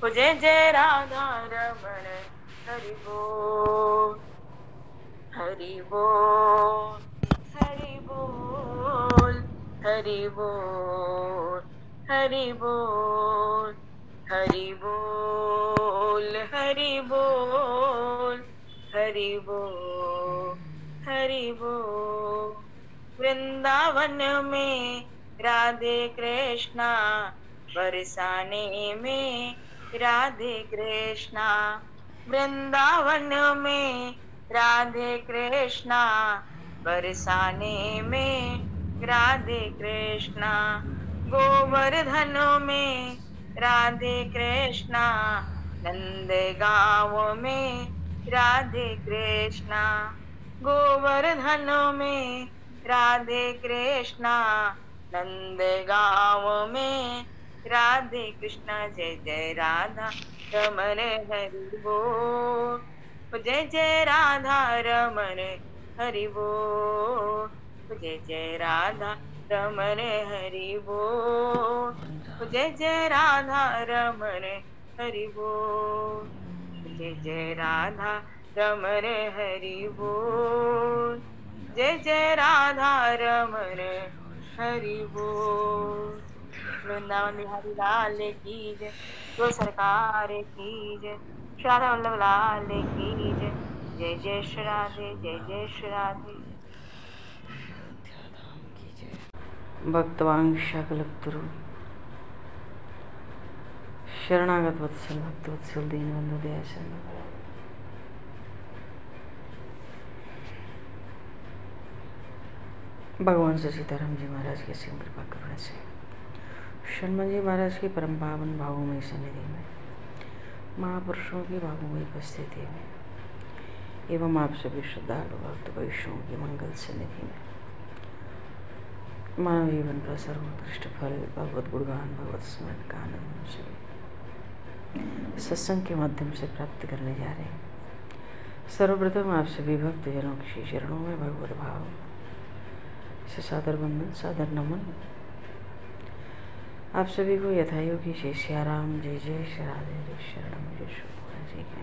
जय जय राधा रमण हरि बोल हरि बोल हरि बोल हरि बोल हरि बोल हरि बोल हरि बोल हरि बोल हरि बोल। वृंदावन में राधे कृष्णा बरसाने में राधे कृष्णा। वृंदावन में राधे कृष्णा बरसाने में राधे कृष्णा। गोवर्धन में राधे कृष्णा नंद गांव में राधे कृष्णा। गोवर्धन में राधे कृष्णा नंद गांव में राधे कृष्णा। जय जय राधा रमण हरि बोल जय जय राधा रमण हरि बोल जय जय राधा रमण हरि बोल जय जय राधा रमण हरि बोल जय जय राधा रमण हरि बोल जय जय राधा रमण हरि बोल। वृंदावन बिहारी लाल की जय। जो सरकार की जय। राधा वल्लभ लाल की जय। जय जय श्री राधे जय जय श्री राधे। भक्तवांशाकल्पतरु शरणागत वत्सल भक्तवत्सल दीनबंधु दयाचंद। भगवान श्री सीताराम जी महाराज की असीम कृपा करुणा से शर्मा जी महाराज की परम पावन भावमयी सन्निधि में महापुरुषों की भावमयी उपस्थिति में एवं आप सभी श्रद्धालु भक्त वैष्णवों की मंगल सन्निधि में मानव जीवन का सर्वोत्कृष्ट फल भगवत गुणगान भगवत स्मरण का आनंद सभी सत्संग के माध्यम से प्राप्त करने जा रहे हैं। सर्वप्रथम आप सभी भक्तजनों की चरणों में भगवत भाव से सादर वंदन सादर नमन। आप सभी को यथायोगी जय सियाराम जय जय श्री राधे जय शरणम जय शुभ जी के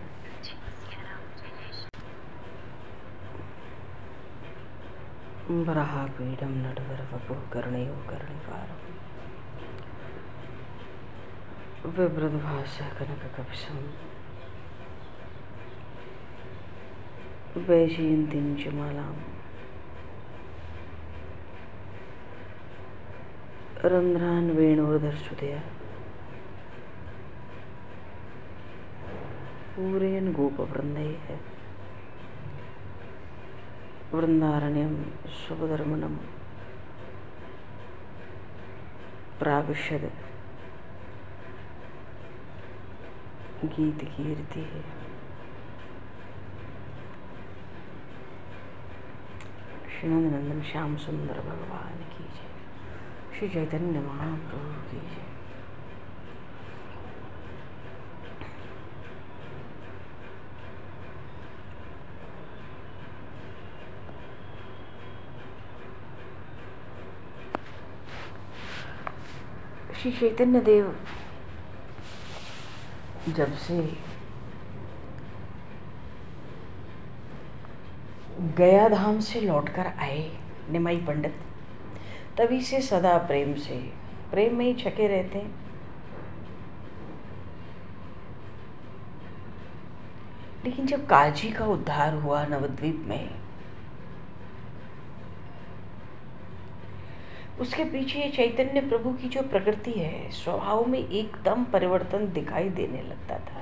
वराहपीडं नटवर वपुः कर्णयो कर्णिकारं विवृतभाषा कनककवचं वैजयन्तीं च मालां रन्ध्रान् वेणुर्धरसुतया पूरयन् गोपवृन्दैः वृन्दारण्यं शुभधर्मणं प्राविशद गीतकीर्तिः। श्री नंदनंदन श्याम सुंदर भगवान की जय। श्री चैतन्य महाप्रभु की जय। श्री चैतन्य देव जब से गया धाम से लौटकर आए निमाई पंडित, तभी से सदा प्रेम में ही छके रहते हैं। लेकिन जब कालजी का उद्धार हुआ नवद्वीप में, उसके पीछे चैतन्य प्रभु की जो प्रकृति है, स्वभाव में एकदम परिवर्तन दिखाई देने लगता था।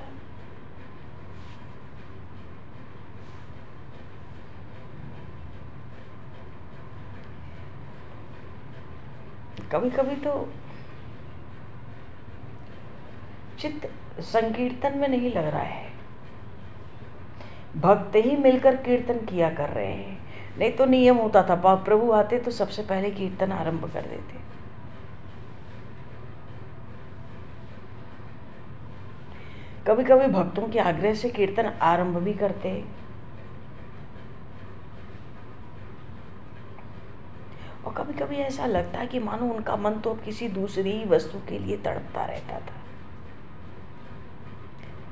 कभी कभी तो चित्त संकीर्तन में नहीं लग रहा है, भक्त ही मिलकर कीर्तन किया कर रहे हैं। नहीं तो नियम होता था, प्रभु आते तो सबसे पहले कीर्तन आरंभ कर देते। कभी कभी भक्तों के आग्रह से कीर्तन आरंभ भी करते, और कभी कभी ऐसा लगता है कि मानो उनका मन तो अब किसी दूसरी वस्तु के लिए तड़पता रहता था।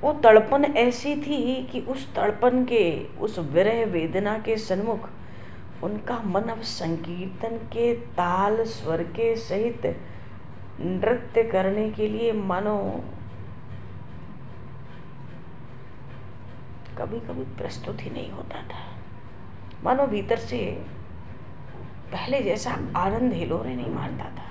वो तड़पन ऐसी थी कि उस तड़पन के, उस विरह वेदना के सन्मुख उनका मन अब संकीर्तन के ताल स्वर के सहित नृत्य करने के लिए मानो कभी कभी प्रस्तुत ही नहीं होता था। मानो भीतर से पहले जैसा आनंद हिलोरे नहीं मारता था।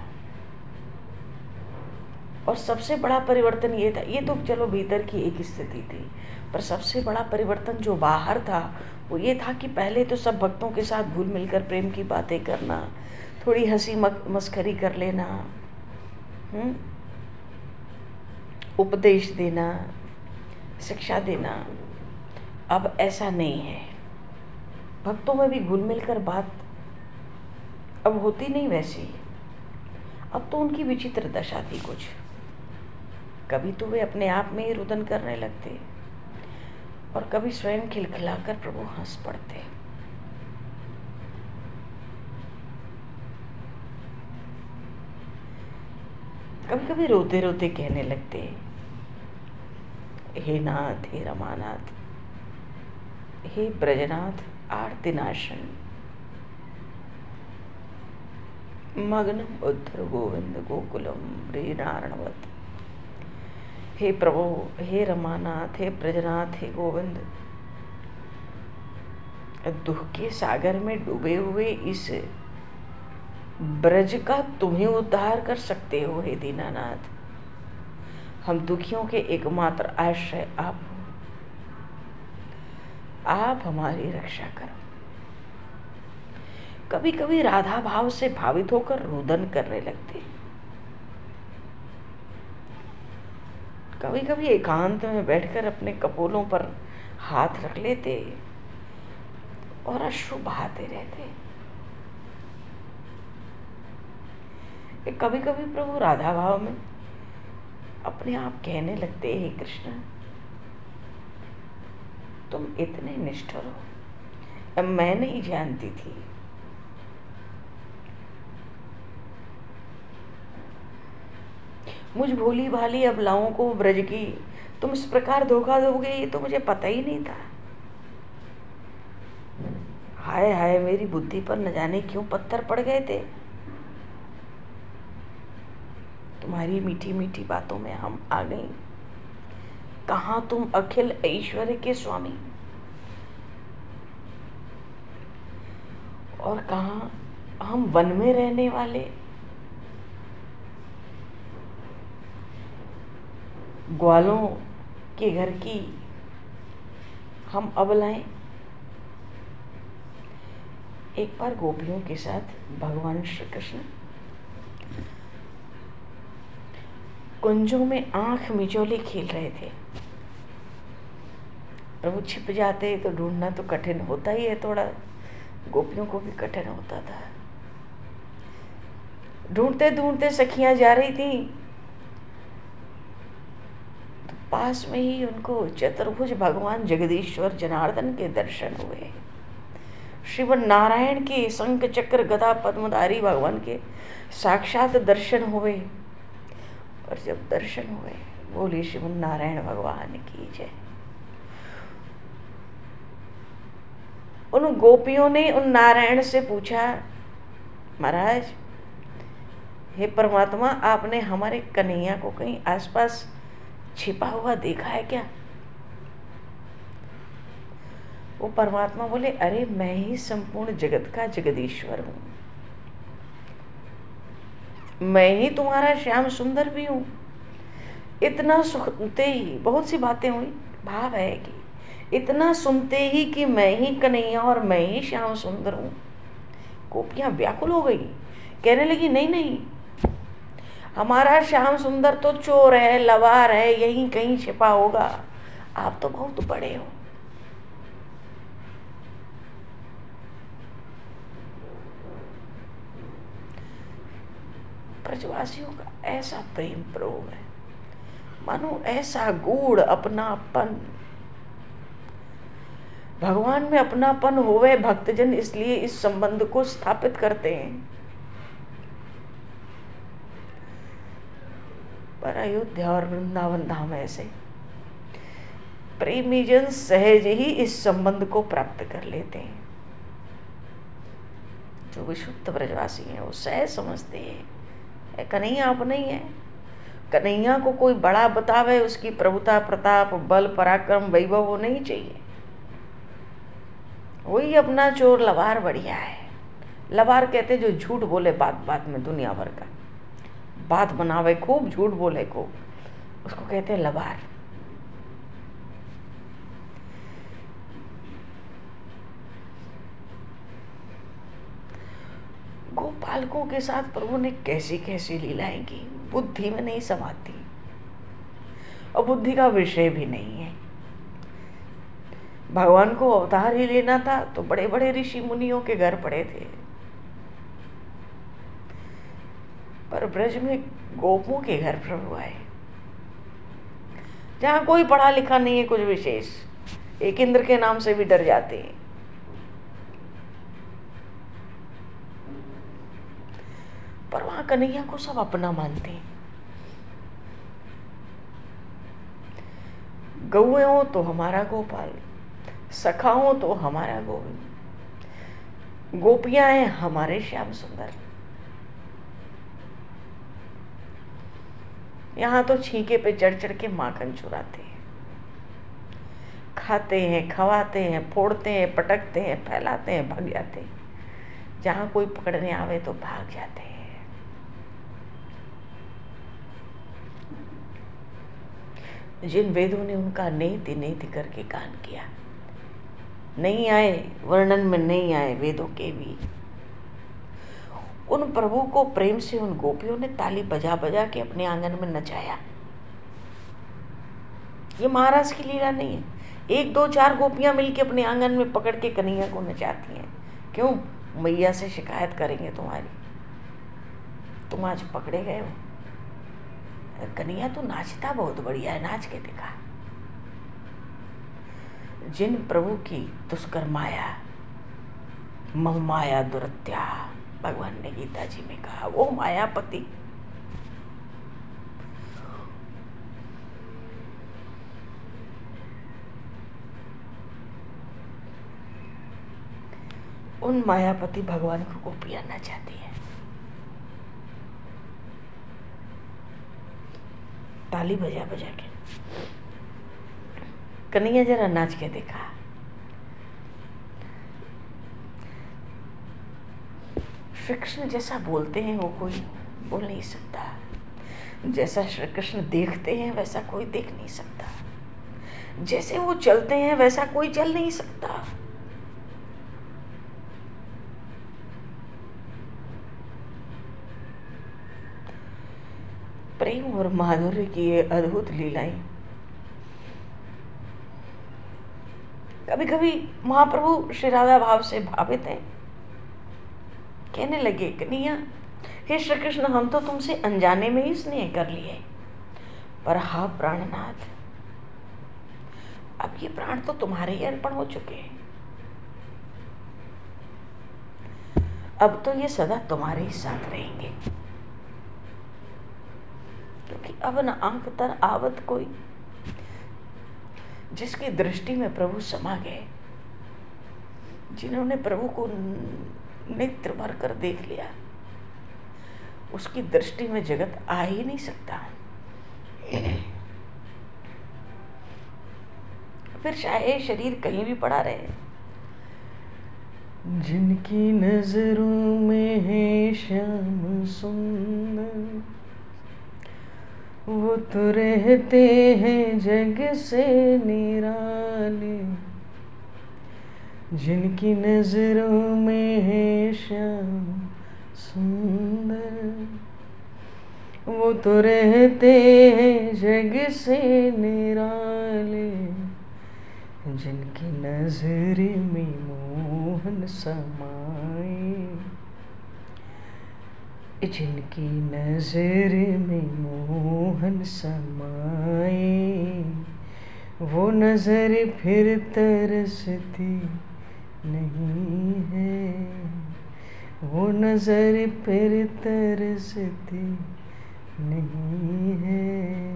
और सबसे बड़ा परिवर्तन ये था, ये तो चलो भीतर की एक स्थिति थी, पर सबसे बड़ा परिवर्तन जो बाहर था वो ये था कि पहले तो सब भक्तों के साथ घुल मिलकर प्रेम की बातें करना, थोड़ी हंसी मस्करी कर लेना, उपदेश देना, शिक्षा देना। अब ऐसा नहीं है। भक्तों में भी घुल मिलकर बात अब होती नहीं वैसी। अब तो उनकी विचित्र दशा थी कुछ। कभी तो वे अपने आप में ही रुदन करने लगते और कभी स्वयं खिलखिलाकर प्रभु हंस पड़ते। कभी कभी रोते रोते कहने लगते, हे नाथ, हे रमानाथ, हे ब्रजनाथ, आर्तिनाशन, मग्नम उद्धर गोविंद गोकुलम ब्रजनारणवत। हे प्रभु, हे रमानाथ, हे ब्रजनाथ, हे गोविंद, दुख के सागर में डूबे हुए इस ब्रज का तुम ही उद्धार कर सकते हो। हे दीनानाथ, हम दुखियों के एकमात्र आश्रय आप हो। आप हमारी रक्षा करो। कभी कभी राधा भाव से भावित होकर रुदन करने लगते। कभी कभी एकांत में बैठकर अपने कपोलों पर हाथ रख लेते और अश्रु बहाते रहते। कभी कभी प्रभु राधा भाव में अपने आप कहने लगते, हे कृष्ण, तुम इतने निष्ठुर हो, अब मैं नहीं जानती थी। मुझ भोली भाली अबलाओं को ब्रज की तुम इस प्रकार धोखा दोगे, ये तो मुझे पता ही नहीं था। हाय हाय, मेरी बुद्धि पर न जाने क्यों पत्थर पड़ गए थे। तुम्हारी मीठी मीठी बातों में हम आ गई। कहाँ तुम अखिल ऐश्वर्य के स्वामी, और कहाँ हम वन में रहने वाले ग्वालों के घर की हम अबलाएं। एक बार गोपियों के साथ भगवान श्री कृष्ण कुंजों में आंख मिचौली खेल रहे थे। प्रभु छिप जाते तो ढूंढना तो कठिन होता ही है, थोड़ा गोपियों को भी कठिन होता था। ढूंढते ढूंढते सखियां जा रही थी तो पास में ही उनको चतुर्भुज भगवान जगदीश्वर जनार्दन के दर्शन हुए। श्रीमन नारायण के शंख चक्र गदा पद्मधारी भगवान के साक्षात दर्शन हुए। और जब दर्शन हुए, बोली श्रीमन नारायण भगवान की जय। उन गोपियों ने उन नारायण से पूछा, महाराज, हे परमात्मा, आपने हमारे कन्हैया को कहीं आसपास छिपा हुआ देखा है क्या? वो परमात्मा बोले, अरे मैं ही संपूर्ण जगत का जगदीश्वर हूँ, मैं ही तुम्हारा श्याम सुंदर भी हूँ। इतना सुनते ही बहुत सी बातें हुई, भाव है कि इतना सुनते ही कि मैं ही कन्हैया और मैं ही श्याम सुंदर हूँ, गोपियाँ व्याकुल हो गई। कहने लगी, नहीं नहीं, हमारा श्याम सुंदर तो चोर है, लवार है, यहीं कहीं छिपा होगा, आप तो बहुत बड़े हो। ब्रजवासियों का ऐसा प्रेम प्रभु है, मानो ऐसा गूढ़ अपनापन। भगवान में अपनापन होवे भक्तजन इसलिए इस संबंध को स्थापित करते हैं। पर अयोध्या और वृंदावन धाम ऐसे प्रेमी जन सहज ही इस संबंध को प्राप्त कर लेते हैं। जो विशुद्ध ब्रजवासी हैं वो सहज समझते हैं कन्हैया अपना ही है। कन्हैया को कोई बड़ा बतावे, उसकी प्रभुता प्रताप बल पराक्रम वैभव वो नहीं चाहिए। वही अपना चोर लवार बढ़िया है। लवार कहते जो झूठ बोले बात बात में, दुनिया भर का बात बनावे खूब, झूठ बोले खूब, उसको कहते हैं लवार। गोपालकों के साथ प्रभु ने कैसी कैसी लीलाएं की, बुद्धि में नहीं समाती और बुद्धि का विषय भी नहीं है। भगवान को अवतार ही लेना था तो बड़े बड़े ऋषि मुनियों के घर पड़े थे, पर ब्रज में गोपों के घर प्रभु आए, जहां कोई पढ़ा लिखा नहीं है कुछ विशेष, एक इंद्र के नाम से भी डर जाते हैं। पर वहां कन्हैया को सब अपना मानते हैं। गौएं हो तो हमारा गोपाल, सखा हो तो हमारा गोविंद, गोपियां हैं हमारे श्याम सुंदर। यहाँ तो छींके पे चढ़ चढ़ के माखन चुराते हैं, खाते हैं, खवाते हैं, फोड़ते हैं, पटकते हैं, फैलाते हैं, भाग जाते हैं। जहाँ कोई पकड़ने आवे तो भाग जाते हैं। जिन वेदों ने उनका नेति नेति करके गान किया, नहीं आए वर्णन में, नहीं आए वेदों के भी, उन प्रभु को प्रेम से उन गोपियों ने ताली बजा बजा के अपने आंगन में नचाया। ये महाराज की लीला नहीं है। 1 2 4 गोपियां मिलके अपने आंगन में पकड़ के कन्हैया को नचाती हैं। क्यों? मैया से शिकायत करेंगे तुम्हारी, तुम आज पकड़े गए हो। कन्हैया तो नाचता बहुत बढ़िया है, नाच के दिखा। जिन प्रभु की दुष्कर माया, मम माया दुरत्या, भगवान ने गीता जी में कहा, वो मायापति उन मायापति भगवान को गोपियां नचाती है। ताली बजा बजा के। कन्हैया जरा नाच के देखा। श्री कृष्ण जैसा बोलते हैं वो कोई बोल नहीं सकता, जैसा श्री कृष्ण देखते हैं वैसा कोई देख नहीं सकता, जैसे वो चलते हैं वैसा कोई चल नहीं सकता। प्रेम और माधुर्य की ये अद्भुत लीलाएं। कभी कभी महाप्रभु श्री राधा भाव से भावित हैं, कहने लगे, कन्हैया हे श्री कृष्ण, हम तो तुमसे अनजाने में ही स्नेह कर लिए, पर हा प्राणनाथ, अब ये प्राण तो तुम्हारे ही अर्पण हो चुके हैं, अब तो ये सदा तुम्हारे ही साथ रहेंगे, क्योंकि अब न आंख तर आवत कोई। जिसकी दृष्टि में प्रभु समा गए, जिन्होंने प्रभु को नेत्र भर कर देख लिया, उसकी दृष्टि में जगत आ ही नहीं सकता। फिर चाहे शरीर कहीं भी पड़ा रहे, जिनकी नजरों में है श्याम सुंदर, वो तो रहते हैं जग से निराले, जिनकी नजरों में है श्याम सुंदर, वो तो रहते हैं जग से निराले, जिनकी नजर में मोहन समाए, जिनकी नजर में मोहन समाए, वो नजर फिर तरसती नहीं है, वो नजर फिर तरसती नहीं है,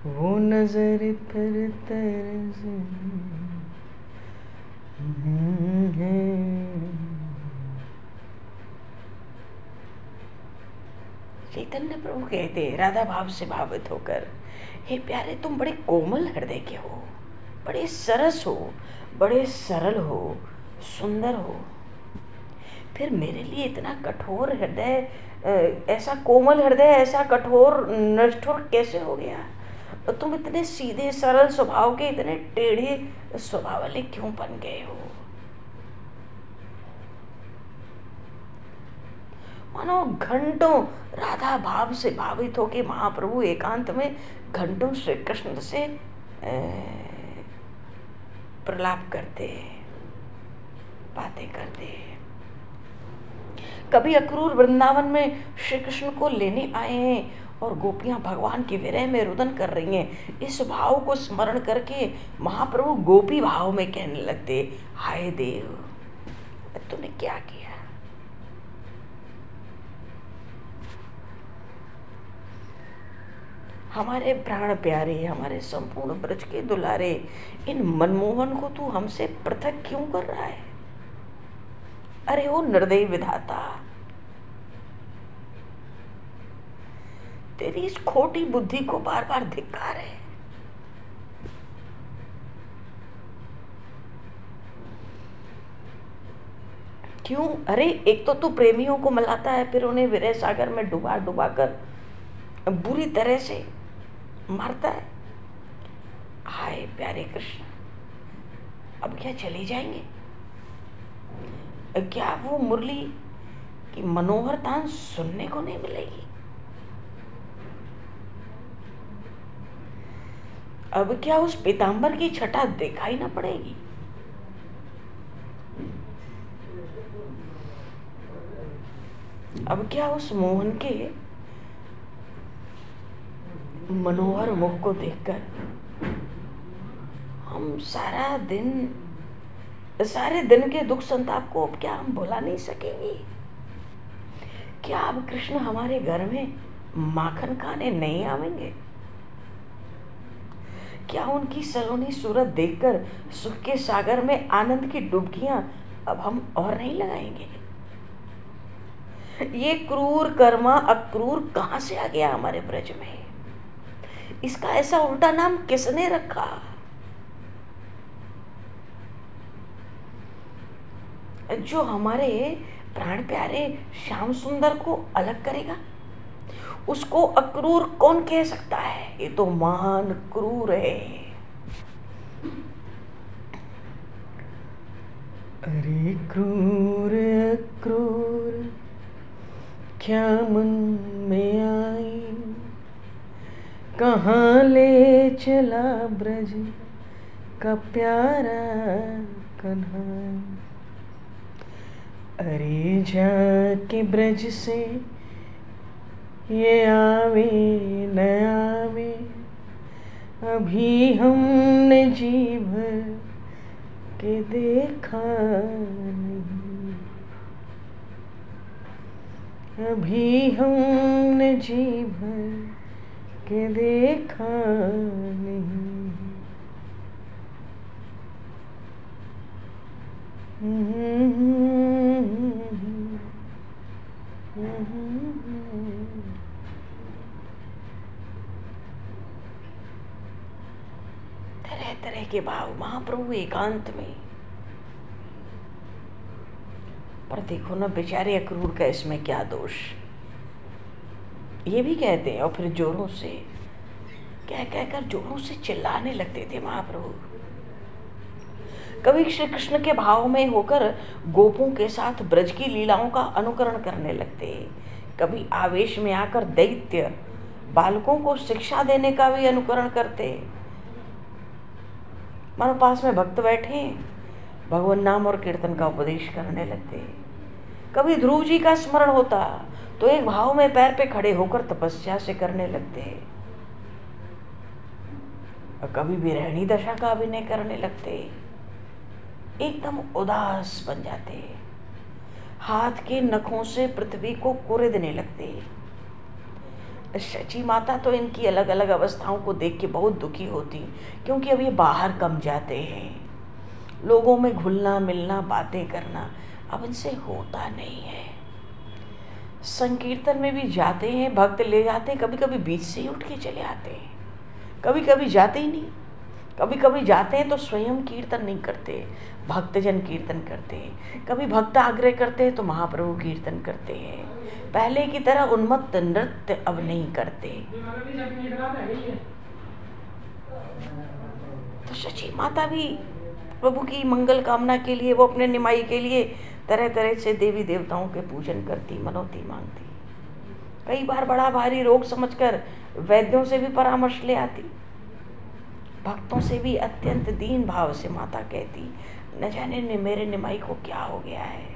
वो नजर पर तरस है। चैतन्य प्रभु कहते राधा भाव से भावित होकर, हे प्यारे तुम बड़े कोमल हृदय के हो, बड़े सरस हो, बड़े सरल हो, सुंदर हो, फिर मेरे लिए इतना कठोर हृदय, ऐसा कोमल हृदय ऐसा कठोर निष्ठुर कैसे हो गया? और तुम इतने सीधे सरल स्वभाव के इतने टेढ़े स्वभाव वाले क्यों बन गए हो? मानो घंटों राधा भाव से भावित हो के महाप्रभु एकांत में घंटों श्री कृष्ण से प्रलाप करते, बातें करते। कभी अक्रूर वृंदावन में श्री कृष्ण को लेने आए हैं और गोपियां भगवान के विरह में रुदन कर रही हैं। इस भाव को स्मरण करके महाप्रभु गोपी भाव में कहने लगते, हाय देव तूने क्या किया? हमारे प्राण प्यारे, हमारे संपूर्ण ब्रज के दुलारे, इन मनमोहन को तू हमसे पृथक क्यों कर रहा है? अरे ओ निर्दयी विधाता, तेरी इस खोटी बुद्धि को बार बार धिक्कार है। क्यों? अरे एक तो तू प्रेमियों को मलाता है, फिर उन्हें विरह सागर में डुबा डुबा कर बुरी तरह से मारता है। हाय प्यारे कृष्ण, अब क्या चले जाएंगे? क्या वो मुरली की मनोहर तान सुनने को नहीं मिलेगी? अब क्या उस पीतांबर की छटा दिखाई ना पड़ेगी? अब क्या उस मोहन के मनोहर मुख को देखकर हम सारे दिन के दुख संताप को अब क्या हम भुला नहीं सकेंगे? क्या अब कृष्ण हमारे घर में माखन खाने नहीं आवेंगे? क्या उनकी सलोनी सूरत देखकर सुख के सागर में आनंद की डुबकियां अब हम और नहीं लगाएंगे? ये क्रूर कर्मा अक्रूर कहां से आ गया हमारे ब्रज में? इसका ऐसा उल्टा नाम किसने रखा? जो हमारे प्राण प्यारे श्याम सुंदर को अलग करेगा, उसको अक्रूर कौन कह सकता है? ये तो महान क्रूर है। अरे क्रूर अक्रूर क्या मन में आई, कहाँ ले चला ब्रज का प्यारा कन्हैया। अरे जाके ब्रज से ये आवे न आवे, अभी हमने जी भर के देखा नहीं, अभी हमने जी भर के देखा नहीं। तरह तरह के भाव महाप्रभु एकांत में। पर देखो ना बेचारे अक्रूर का इसमें क्या दोष, ये भी कहते हैं और फिर जोरों से कह कहकर जोरों से चिल्लाने लगते थे महाप्रभु। कभी श्री कृष्ण के भाव में होकर गोपों के साथ ब्रज की लीलाओं का अनुकरण करने लगते, कभी आवेश में आकर दैत्य बालकों को शिक्षा देने का भी अनुकरण करते। मानो पास में भक्त बैठे भगवान नाम और कीर्तन का उपदेश करने लगते। कभी ध्रुव जी का स्मरण होता तो एक भाव में पैर पे खड़े होकर तपस्या से करने लगते, और कभी विरहणी दशा का अभिनय करने लगते। एकदम उदास बन जाते, हाथ के नखों से पृथ्वी को कुरेदने लगते। शची माता तो इनकी अलग अलग अवस्थाओं को देख के बहुत दुखी होती, क्योंकि अब ये बाहर कम जाते हैं, लोगों में घुलना मिलना बातें करना अब इनसे होता नहीं है। संकीर्तन में भी जाते हैं, भक्त ले जाते हैं, कभी कभी बीच से ही उठ के चले आते हैं, कभी कभी जाते ही नहीं, कभी कभी जाते हैं तो स्वयं कीर्तन नहीं करते, भक्तजन कीर्तन करते हैं, कभी भक्त आग्रह करते हैं तो महाप्रभु कीर्तन करते हैं। पहले की तरह उन्मत्त नृत्य अब नहीं करते। तो शची माता भी प्रभु की मंगल कामना के लिए, वो अपने निमाई के लिए तरह तरह से देवी देवताओं के पूजन करती, मनौती मांगती। कई बार बड़ा भारी रोग समझकर वैद्यों से भी परामर्श ले आती, भक्तों से भी अत्यंत दीन भाव से माता कहती, न जाने मेरे निमाई को क्या हो गया है।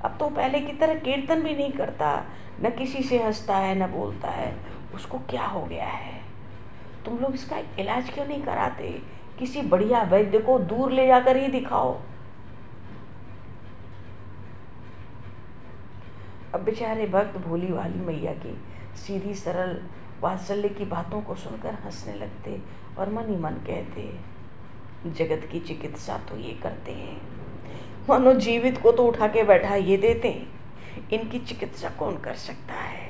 अब तो पहले की तरह कीर्तन भी नहीं करता, न किसी से हंसता है न बोलता है, उसको क्या हो गया है? तुम लोग इसका इलाज क्यों नहीं कराते? किसी बढ़िया वैद्य को दूर ले जाकर ही दिखाओ। अब बेचारे भक्त भोली वाली मैया की सीधी सरल वात्सल्य की बातों को सुनकर हंसने लगते और मन ही मन कहते, जगत की चिकित्सा तो ये करते हैं, मानो जीवित को तो उठा के बैठा ये देते हैं, इनकी चिकित्सा कौन कर सकता है?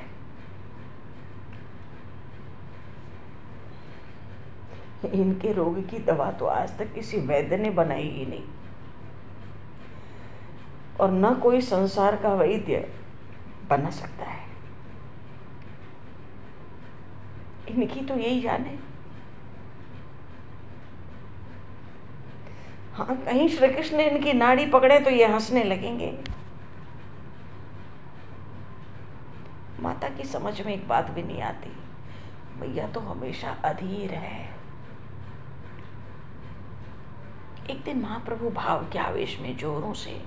इनके रोग की दवा तो आज तक किसी वैद्य ने बनाई ही नहीं, और न कोई संसार का वैद्य बना सकता है। इनकी तो यही जान है। हाँ, कहीं श्री कृष्ण ने इनकी नाड़ी पकड़े तो ये हंसने लगेंगे। माता की समझ में एक बात भी नहीं आती, मैया तो हमेशा अधीर है। एक दिन महाप्रभु भाव के आवेश में जोरों से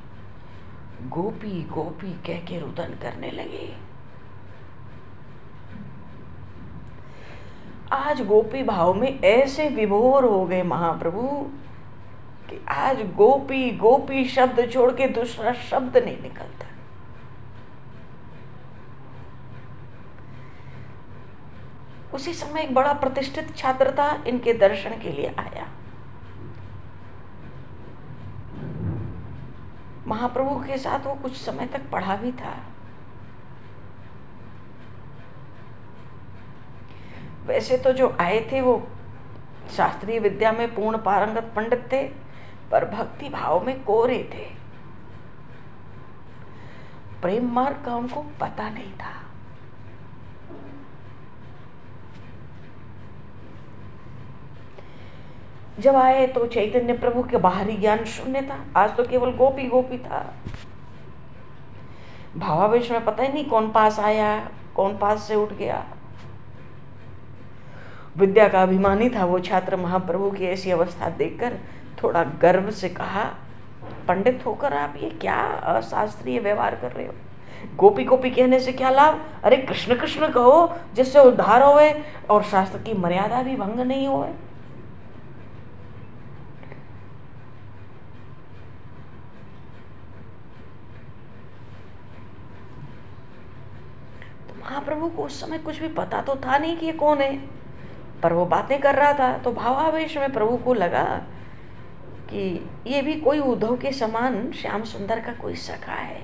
गोपी गोपी कह के रुदन करने लगे। आज गोपी भाव में ऐसे विभोर हो गए महाप्रभु कि आज गोपी गोपी शब्द छोड़ के दूसरा शब्द नहीं निकलता। उसी समय एक बड़ा प्रतिष्ठित छात्र था, इनके दर्शन के लिए आया। महाप्रभु के साथ वो कुछ समय तक पढ़ा भी था। वैसे तो जो आए थे वो शास्त्रीय विद्या में पूर्ण पारंगत पंडित थे, पर भक्ति भाव में कोरे थे। प्रेम मार्ग का उनको पता नहीं था। जब आए तो चैतन्य प्रभु के बाहरी ज्ञान शून्य था, आज तो केवल गोपी गोपी था। भावावेश में पता ही नहीं कौन पास आया, कौन पास से उठ गया। विद्या का अभिमानी था वो छात्र, महाप्रभु की ऐसी अवस्था देखकर थोड़ा गर्व से कहा, पंडित होकर आप ये क्या अशास्त्रीय व्यवहार कर रहे हो? गोपी गोपी कहने से क्या लाभ? अरे कृष्ण कृष्ण कहो, जिससे उद्धार होए और शास्त्र की मर्यादा भी भंग नहीं होए। महाप्रभु को उस समय कुछ भी पता तो था नहीं कि ये कौन है, पर वो बातें कर रहा था तो भावावेश में प्रभु को लगा कि ये भी कोई उद्धव के समान श्याम सुंदर का कोई सखा है,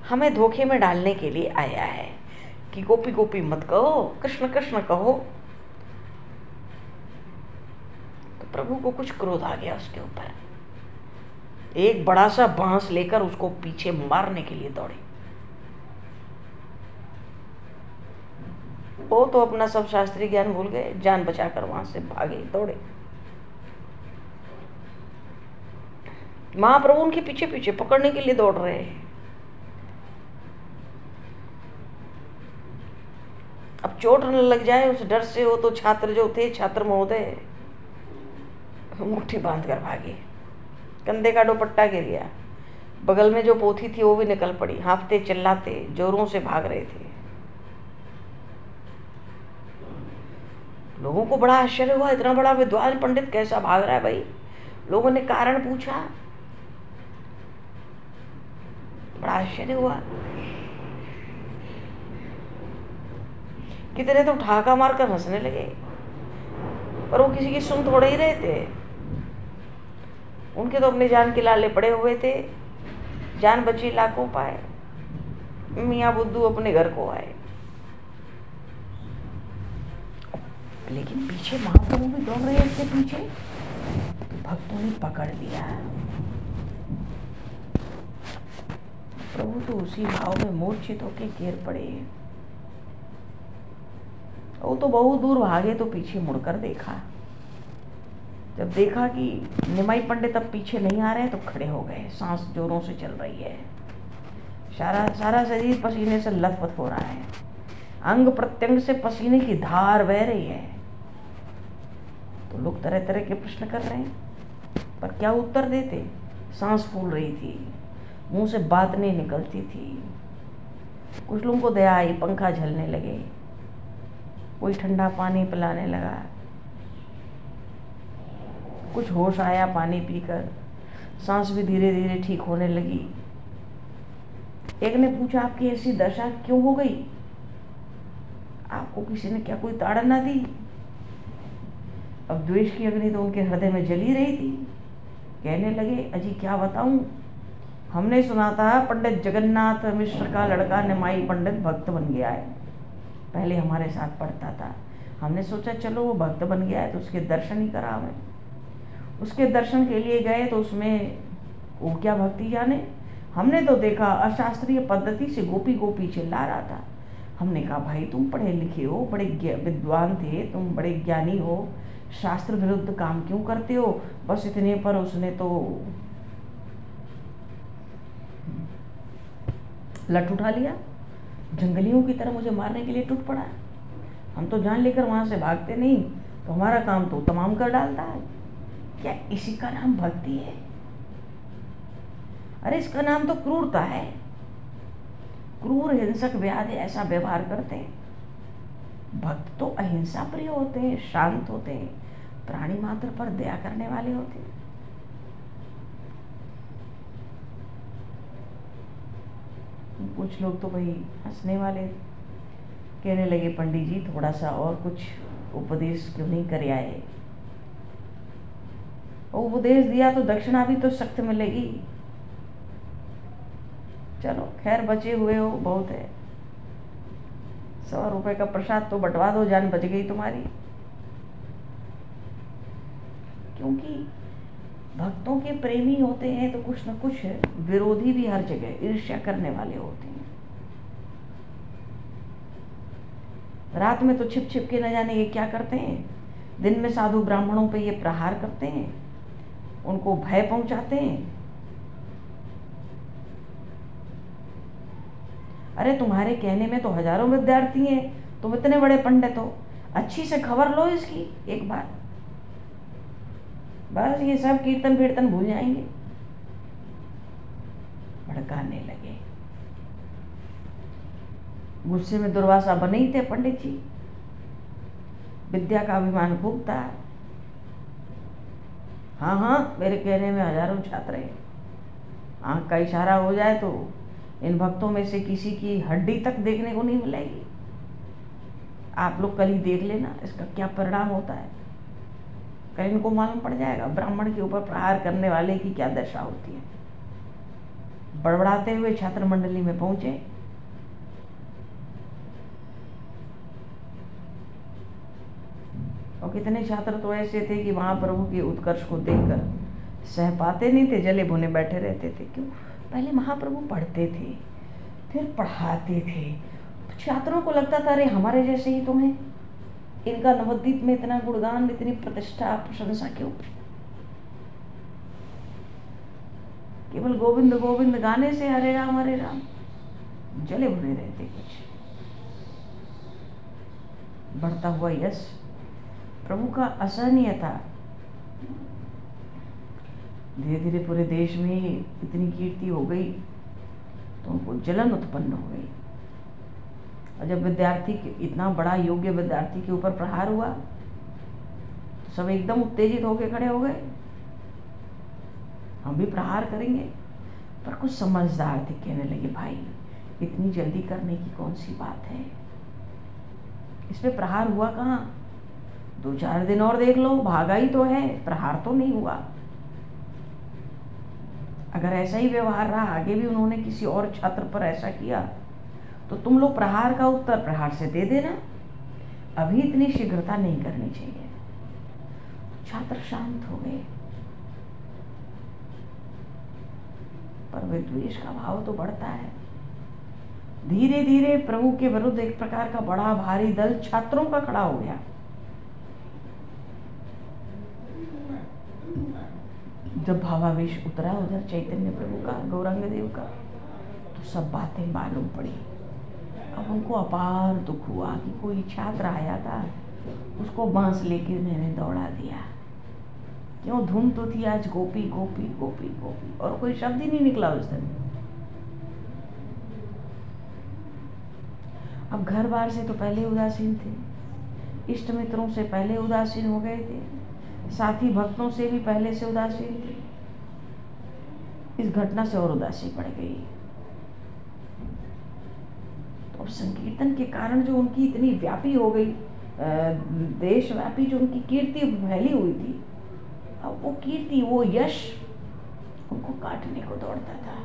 हमें धोखे में डालने के लिए आया है कि गोपी गोपी मत कहो, कृष्ण कृष्ण कहो। तो प्रभु को कुछ क्रोध आ गया उसके ऊपर, एक बड़ा सा बांस लेकर उसको पीछे मारने के लिए दौड़े। वो तो अपना सब शास्त्रीय ज्ञान भूल गए, जान बचाकर वहां से भागे, दौड़े। महाप्रभु उनके पीछे पीछे पकड़ने के लिए दौड़ रहे हैं। अब चोट न लग जाए उस डर से वो तो छात्र जो थे, छात्र महोदय, मुट्ठी बांध कर भागे। कंधे का दुपट्टा गिर गया, बगल में जो पोथी थी वो भी निकल पड़ी, हाँफते चिल्लाते जोरों से भाग रहे थे। लोगों को बड़ा आश्चर्य हुआ, इतना बड़ा विद्वान पंडित कैसा भाग रहा है भाई। लोगों ने कारण पूछा, बड़ा आश्चर्य हुआ। कितने तो ठहाका मारकर हंसने लगे, पर वो किसी की सुन थोड़े ही रहे थे। उनके तो अपने जान के लाले पड़े हुए थे। जान बची लाखों पाए, मियाँ बुद्धू अपने घर को आए। लेकिन पीछे महाप्रभु भी दौड़ रहे थे पीछे, तो भक्तों ने पकड़ लिया। प्रभु तो उसी भाव में मूर्छित होके गिर पड़े। वो तो बहुत दूर भागे तो पीछे मुड़कर देखा। जब देखा कि निमाई पंडित अब पीछे नहीं आ रहे तो खड़े हो गए। सांस जोरों से चल रही है, सारा शरीर पसीने से लथपथ हो रहा है, अंग प्रत्यंग से पसीने की धार बह रही है। तो लोग तरह तरह के प्रश्न कर रहे हैं, पर क्या उत्तर देते। सांस फूल रही थी, मुंह से बात नहीं निकलती थी। कुछ लोगों को दया आई, पंखा झलने लगे, कोई ठंडा पानी पिलाने लगा, कुछ होश आया पानी पीकर, सांस भी धीरे धीरे ठीक होने लगी। एक ने पूछा, आपकी ऐसी दशा क्यों हो गई? आपको किसी ने क्या कोई ताड़ना दी? अब द्वेष की अग्नि तो उनके हृदय में जली रही थी। कहने लगे, अजी क्या बताऊं, हमने सुना था पंडित जगन्नाथ मिश्र का लड़का निमाई पंडित भक्त बन गया है। पहले हमारे साथ पढ़ता था, हमने सोचा चलो वो भक्त बन गया है तो उसके दर्शन ही करा हमें। उसके दर्शन के लिए गए तो उसमें वो क्या भक्ति जाने, हमने तो देखा अशास्त्रीय पद्धति से गोपी गोपी चिल्ला रहा था। हमने कहा, भाई तुम पढ़े लिखे हो, बड़े विद्वान थे, तुम बड़े ज्ञानी हो, शास्त्र विरुद्ध काम क्यों करते हो? बस इतने पर उसने तो लठ उठा लिया, जंगलियों की तरह मुझे मारने के लिए टूट पड़ा। हम तो जान लेकर वहां से भागते नहीं, तो हमारा काम तो तमाम कर डालता है। क्या इसी का नाम भक्ति है? अरे इसका नाम तो क्रूरता है। क्रूर हिंसक व्याधि ऐसा व्यवहार करते हैं। भक्त तो अहिंसा प्रिय होते हैं, शांत होते हैं, प्राणी मात्र पर दया करने वाले होते हैं। कुछ लोग तो भाई हंसने वाले, कहने लगे, पंडित जी थोड़ा सा और कुछ उपदेश क्यों नहीं कर आए? उपदेश दिया तो दक्षिणा भी तो सख्त मिलेगी। चलो खैर, बचे हुए हो बहुत है, 100 रुपए का प्रसाद तो बंटवा दो, जान बच गई तुम्हारी। क्योंकि भक्तों के प्रेमी होते हैं तो कुछ न कुछ विरोधी भी हर जगह ईर्ष्या करने वाले होते हैं। रात में तो छिप छिप के न जाने ये क्या करते हैं, दिन में साधु ब्राह्मणों पे ये प्रहार करते हैं, उनको भय पहुंचाते हैं। अरे तुम्हारे कहने में तो हजारों विद्यार्थी हैं, तुम इतने बड़े पंडित हो, अच्छी से खबर लो इसकी एक बार, बस ये सब कीर्तन कीर्तन भूल जाएंगे। भड़काने लगे। गुस्से में दुर्वासा बने ही थे पंडित जी। विद्या का अभिमान खूब था। हाँ हाँ, मेरे कहने में हजारों छात्र हैं, आंख का इशारा हो जाए तो इन भक्तों में से किसी की हड्डी तक देखने को नहीं मिलेगी। आप लोग कल ही देख लेना इसका क्या परिणाम होता है। कल इनको मालूम पड़ जाएगा ब्राह्मण के ऊपर प्रहार करने वाले की क्या दशा होती है। बड़बड़ाते हुए छात्र मंडली में पहुंचे। और कितने छात्र तो ऐसे थे कि महाप्रभु के उत्कर्ष को देखकर सह पाते नहीं थे, जले भुने बैठे रहते थे। क्यों? पहले महाप्रभु पढ़ते थे, फिर पढ़ाते थे। छात्रों को लगता था अरे हमारे जैसे ही तुम्हें, इनका नवद्वीप में इतना गुणगान, इतनी प्रतिष्ठा, प्रशंसा क्यों? केवल गोविंद गोविंद गाने से हरे राम जले भुने रहते। कुछ बढ़ता हुआ यश प्रभु का असहनीय था। धीरे धीरे पूरे देश में इतनी कीर्ति हो गई तो उनको जलन उत्पन्न हो गई। और जब विद्यार्थी, इतना बड़ा योग्य विद्यार्थी के ऊपर प्रहार हुआ तो सब एकदम उत्तेजित होकर खड़े हो गए, हम भी प्रहार करेंगे। पर कुछ समझदार थे, कहने लगे भाई इतनी जल्दी करने की कौन सी बात है, इसमें प्रहार हुआ कहाँ? 2-4 दिन और देख लो, भागा ही तो है, प्रहार तो नहीं हुआ। अगर ऐसा ही व्यवहार रहा, आगे भी उन्होंने किसी और छात्र पर ऐसा किया, तो तुम लोग प्रहार का उत्तर प्रहार से दे देना। अभी इतनी शीघ्रता नहीं करनी चाहिए। छात्र शांत हो गए, पर वे द्वेष का भाव तो बढ़ता है। धीरे धीरे प्रभु के विरुद्ध एक प्रकार का बड़ा भारी दल छात्रों का खड़ा हो गया। जब भावावेश उतरा उधर चैतन्य प्रभु का, गौरांग देव का, तो सब बातें मालूम पड़ी। अब उनको अपार दुख हुआ कि कोई छात्र आया था, उसको बांस लेके मैंने दौड़ा दिया। क्यों? धुन तो थी आज गोपी गोपी गोपी गोपी, और कोई शब्द ही नहीं निकला उस दिन। अब घर बार से तो पहले उदासीन थे, इष्ट मित्रों से पहले उदासीन हो गए थे, साथी भक्तों से भी पहले से उदासीन थे। इस घटना से और उदासी पड़ गई। तो अब संकीर्तन के कारण जो उनकी इतनी व्यापी हो गई, देशव्यापी जो उनकी कीर्ति फैली हुई थी, अब वो कीर्ति, वो यश उनको काटने को दौड़ता था।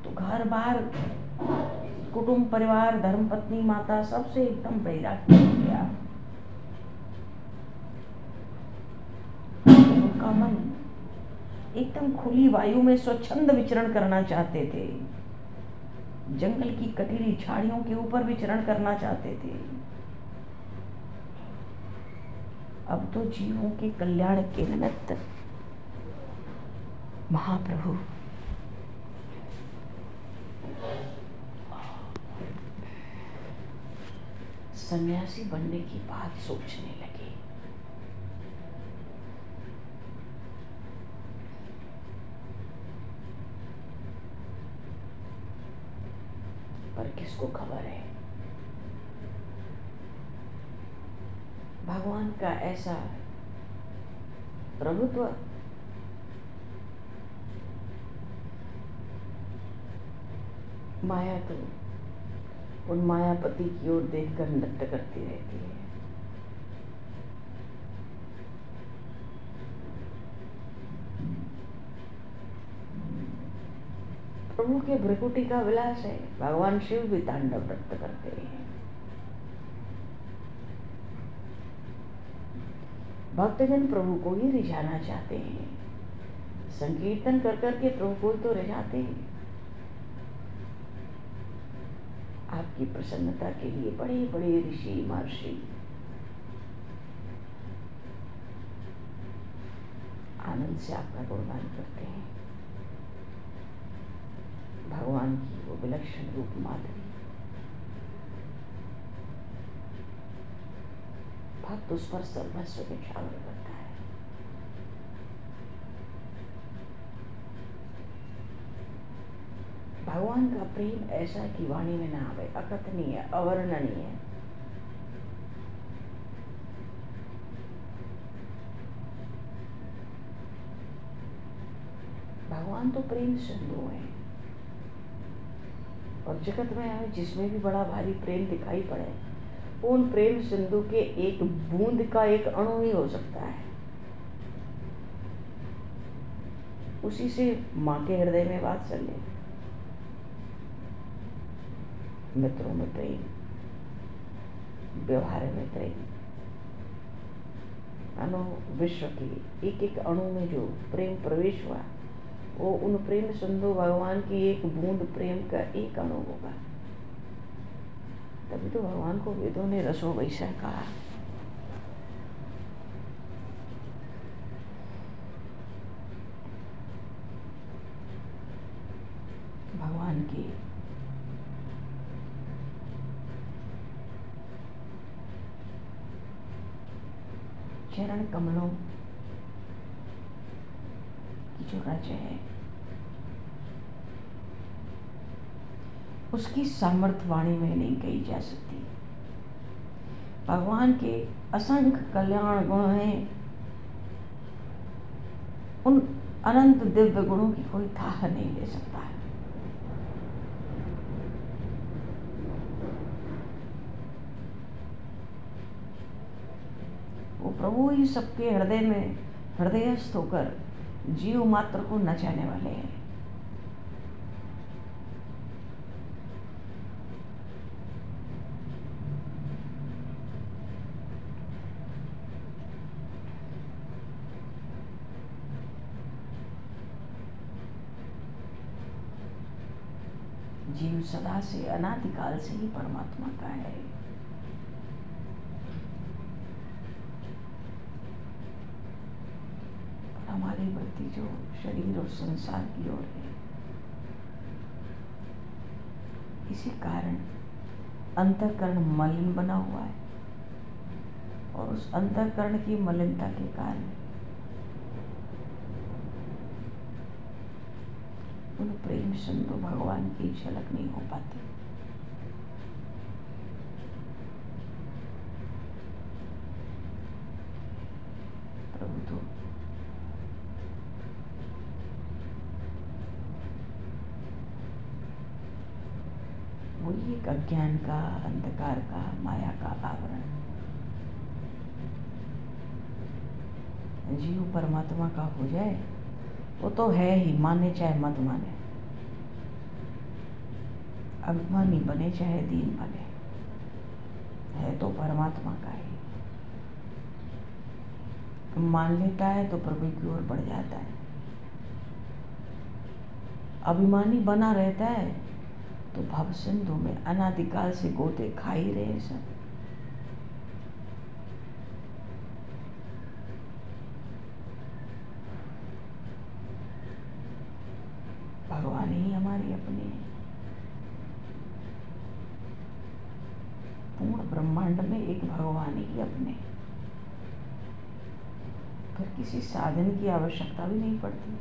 तो घर बार, कुटुंब, परिवार, धर्मपत्नी, माता, सबसे एकदम वैराग्य हो गया। उनका मन एकदम खुली वायु में स्वच्छंद विचरण करना चाहते थे, जंगल की कटीली झाड़ियों के ऊपर विचरण करना चाहते थे। अब तो जीवों के कल्याण के निमित्त महाप्रभु सन्यासी बनने की बात सोचने लगे। पर किसको खबर है, भगवान का ऐसा प्रभुत्व माया तो उन मायापति की ओर देखकर नृत्य करती रहती है। प्रभु के भ्रकुटी का विलास है, भगवान शिव भी तांडव नृत्य करते हैं। भक्तजन प्रभु को ही रिझाना चाहते हैं, संकीर्तन कर करके प्रभु को तो रिझाते हैं। आपकी प्रसन्नता के लिए बड़े बड़े ऋषि महर्षि आनंद से आपका गुणगान करते हैं। भगवान की वो विलक्षण रूप माधुरी, भक्त उस पर सर्वस्व निछावर करता है। भगवान का प्रेम ऐसा कि वाणी में ना आवे, अकथनीय, अवर्णनीय। भगवान तो प्रेम सिंधु है, और जगत में हमें जिसमें भी बड़ा भारी प्रेम दिखाई पड़े, उन प्रेम सिंधु के एक बूंद का एक अणु ही हो सकता है। उसी से माँ के हृदय में वात्सल्य, मित्रों में प्रेम, व्यवहार में प्रेम, अणु विश्व के एक एक अणु में जो प्रेम प्रवेश हुआ, वो उन प्रेम सिंधु भगवान की एक बूंद प्रेम का एक अणु होगा। तभी तो भगवान को वेदों ने रसो वैसा कहा। भगवान की चरण कमलों की जो रच है, उसकी सामर्थ्य वाणी में नहीं कही जा सकती। भगवान के असंख्य कल्याण गुण हैं, उन अनंत दिव्य गुणों की कोई थाह नहीं ले सकता है। वो प्रभु ही सबके हृदय में हृदयस्थ होकर जीव मात्र को नचाने वाले हैं। जीव सदा से अनादिकाल से ही परमात्मा का है। पर हमारी वृत्ति जो शरीर और संसार की ओर है, इसी कारण अंतःकरण मलिन बना हुआ है और उस अंतःकरण की मलिनता के कारण उन प्रेम सिंधु भगवान की झलक नहीं हो पाती। प्रभु तो वही एक अज्ञान का, अंधकार का, माया का आवरण। जीव परमात्मा का हो जाए वो तो है ही, माने चाहे मत माने, अभिमानी बने चाहे दीन बने, है तो परमात्मा का ही। मान लेता है तो प्रभु की ओर बढ़ जाता है, अभिमानी बना रहता है तो भव सिंधु में अनादिकाल से गोते खा ही रहे सब। भगवान ही हमारी अपने हैं। पूर्ण ब्रह्मांड में एक भगवान ही अपने, फिर किसी साधन की आवश्यकता भी नहीं पड़ती।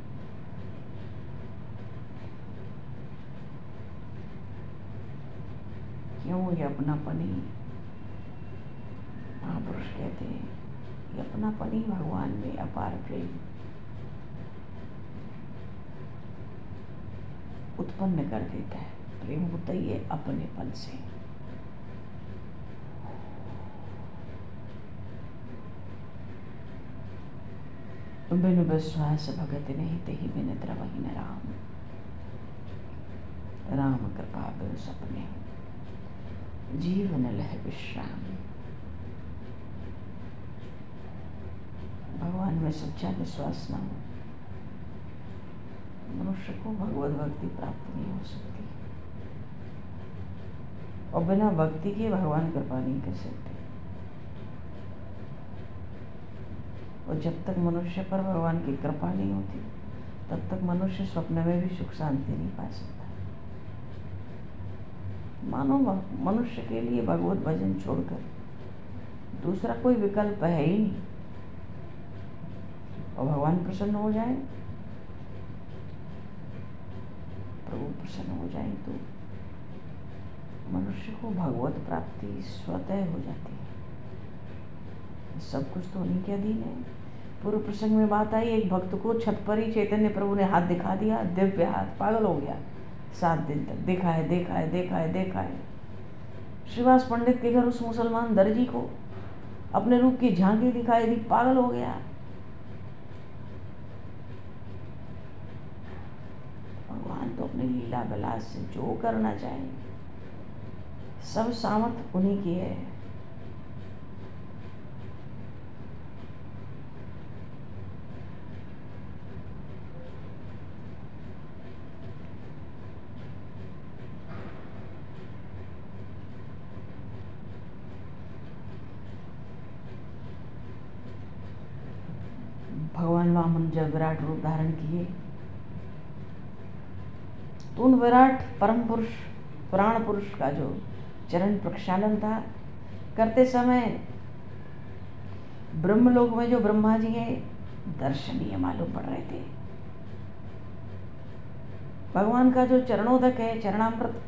क्यों? ये अपनापन ही, महापुरुष कहते हैं, ये अपनापन ही भगवान में अपार प्रेम उत्पन्न कर देता है। प्रेम होता ही है अपनेपन से। बिनु विश्वास भगत नहीं तेहि बिन द्रवहि न राम, राम कृपा बिनु सपने जीवन लह विश्राम। भगवान में सच्चा विश्वास न हो, मनुष्य को भगवत भक्ति प्राप्त नहीं हो सकती, और बिना भक्ति के भगवान कृपा नहीं कर सकते। और जब तक मनुष्य पर भगवान की कृपा नहीं होती, तब तक मनुष्य स्वप्न में भी सुख शांति नहीं पा सकता। मानो मनुष्य के लिए भगवत भजन छोड़कर दूसरा कोई विकल्प है ही नहीं। और भगवान प्रसन्न हो जाए, प्रभु प्रसन्न हो जाए तो मनुष्य को भगवत प्राप्ति स्वतः हो जाती है। सब कुछ तो उन्हीं के अधीन है। पूर्व प्रसंग में बात आई, एक भक्त को छत पर ही चैतन्य प्रभु ने हाथ दिखा दिया, दिव्य हाथ, पागल हो गया। 7 दिन तक देखा है, देखा है, देखा है, देखा है। श्रीवास पंडित के घर उस मुसलमान दर्जी को अपने रूप की झांकी दिखाई दी, पागल हो गया। भगवान तो अपने लीला विलास से जो करना चाहे, सब सामर्थ उन्हीं की है। भगवान वामन जब विराट रूप धारण किए तो उन विराट परम पुरुष, पुराण पुरुष का जो चरण प्रक्षालन था, करते समय ब्रह्मलोक में जो ब्रह्मा जी हैं दर्शनीय मालूम पड़ रहे थे। भगवान का जो चरणोदक है, चरणामृत,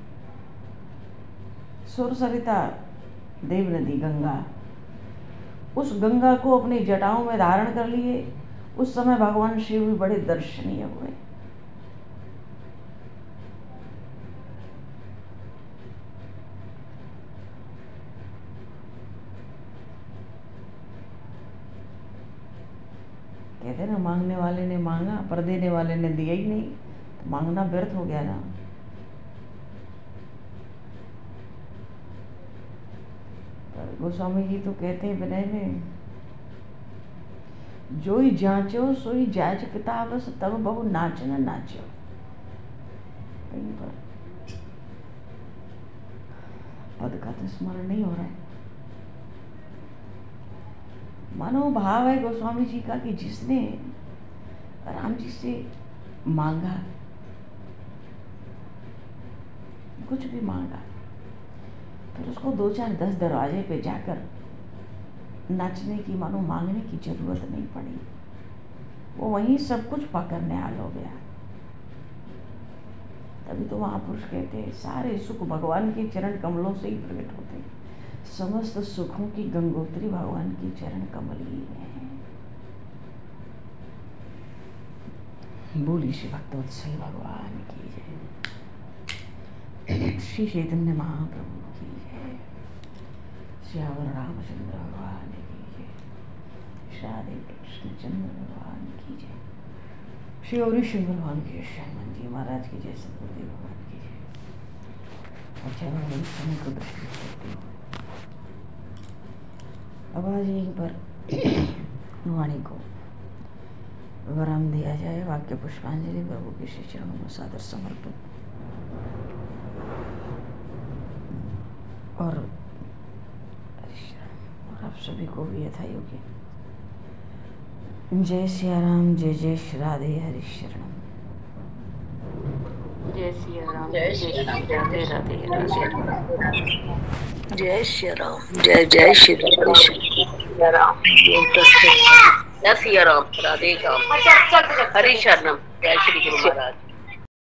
सुर सरिता, देव नदी गंगा, उस गंगा को अपनी जटाओं में धारण कर लिए उस समय भगवान शिव भी बड़े दर्शनीय हुए। कहते ना, मांगने वाले ने मांगा पर देने वाले ने दिया ही नहीं, तो मांगना व्यर्थ हो गया ना। गोस्वामी जी तो कहते हैं विनय में, जो ही जांचो सोई जायज किताब तब बहु नाच न नाचो। कहीं पर पद का तो स्मरण नहीं हो रहा है। मनोभाव है गोस्वामी जी का कि जिसने राम जी से मांगा, कुछ भी मांगा, फिर उसको 2-4-10 दरवाजे पे जाकर नाचने की, मानो मांगने की जरूरत नहीं पड़ी। वो वहीं सब कुछ पाकर निहाल हो गया। तभी तो महापुरुष कहते हैं, सारे सुख भगवान के चरण कमलों से ही प्रकट होते हैं। समस्त सुखों की गंगोत्री भगवान की चरण कमल ही है। बोली श्री भक्तवत्सल भगवान की जय। श्री चैतन्य महाप्रभु की जय। श्यावर रामचंद्र भगवान की जय। राधे कृष्णचंद्र भगवान की जय। श्री गौरी शंकर भगवान की जय। हनुमान जी महाराज की जय। सतगुरुदेव भगवान की जय। अच्छा, मैं समय को दृष्टि करती हूँ। अब आज यहीं पर वाणी को विराम दिया जाए। वाक्य पुष्पांजलि प्रभु के श्री चरणों में सादर समर्पित। और आप सभी को भी यथा योग्य जय सिया राम, जय जय श्री राधे हरि शरणम। जय सिया राम, जय श्री राधे राधे राधे। जय श्री राम, जय जय श्री राम। जय सिया राम, राधे श्याम, हरि शरणम। जय श्री गुरु महाराज।